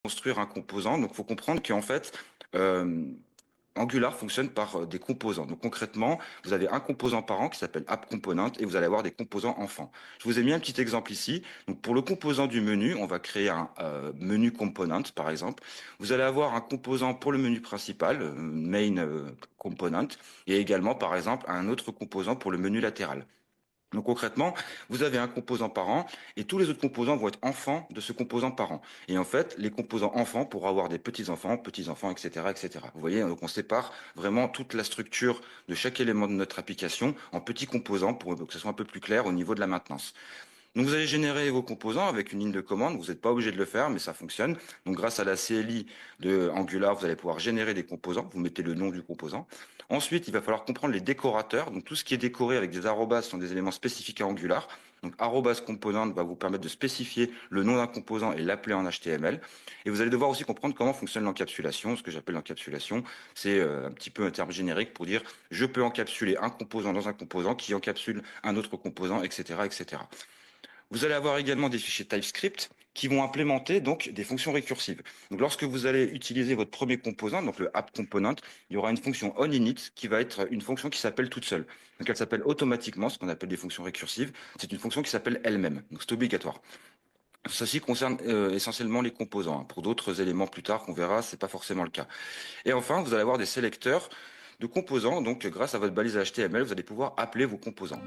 construire un composant. Donc, il faut comprendre qu'en fait, euh, Angular fonctionne par des composants. Donc concrètement, vous avez un composant parent qui s'appelle app component et vous allez avoir des composants enfants. Je vous ai mis un petit exemple ici. Donc pour le composant du menu, on va créer un menu component par exemple. Vous allez avoir un composant pour le menu principal, main component, et également par exemple un autre composant pour le menu latéral. Donc concrètement, vous avez un composant parent et tous les autres composants vont être enfants de ce composant parent. Et en fait, les composants enfants pourront avoir des petits-enfants, petits-enfants, etc., etc. Vous voyez, donc on sépare vraiment toute la structure de chaque élément de notre application en petits composants pour que ce soit un peu plus clair au niveau de la maintenance. Donc vous allez générer vos composants avec une ligne de commande. Vous n'êtes pas obligé de le faire, mais ça fonctionne. Donc grâce à la CLI de Angular, vous allez pouvoir générer des composants. Vous mettez le nom du composant. Ensuite, il va falloir comprendre les décorateurs. Donc tout ce qui est décoré avec des arrobas sont des éléments spécifiques à Angular. Donc arrobas component va vous permettre de spécifier le nom d'un composant et l'appeler en HTML. Et vous allez devoir aussi comprendre comment fonctionne l'encapsulation. Ce que j'appelle l'encapsulation, c'est un petit peu un terme générique pour dire je peux encapsuler un composant dans un composant qui encapsule un autre composant, etc., etc. Vous allez avoir également des fichiers TypeScript qui vont implémenter donc des fonctions récursives. Donc lorsque vous allez utiliser votre premier composant, donc le app component, il y aura une fonction onInit qui va être une fonction qui s'appelle toute seule. Donc elle s'appelle automatiquement, ce qu'on appelle des fonctions récursives. C'est une fonction qui s'appelle elle-même. Donc c'est obligatoire. Ceci concerne essentiellement les composants, hein. Pour d'autres éléments plus tard qu'on verra, c'est pas forcément le cas. Et enfin, vous allez avoir des sélecteurs de composants. Donc grâce à votre balise HTML, vous allez pouvoir appeler vos composants.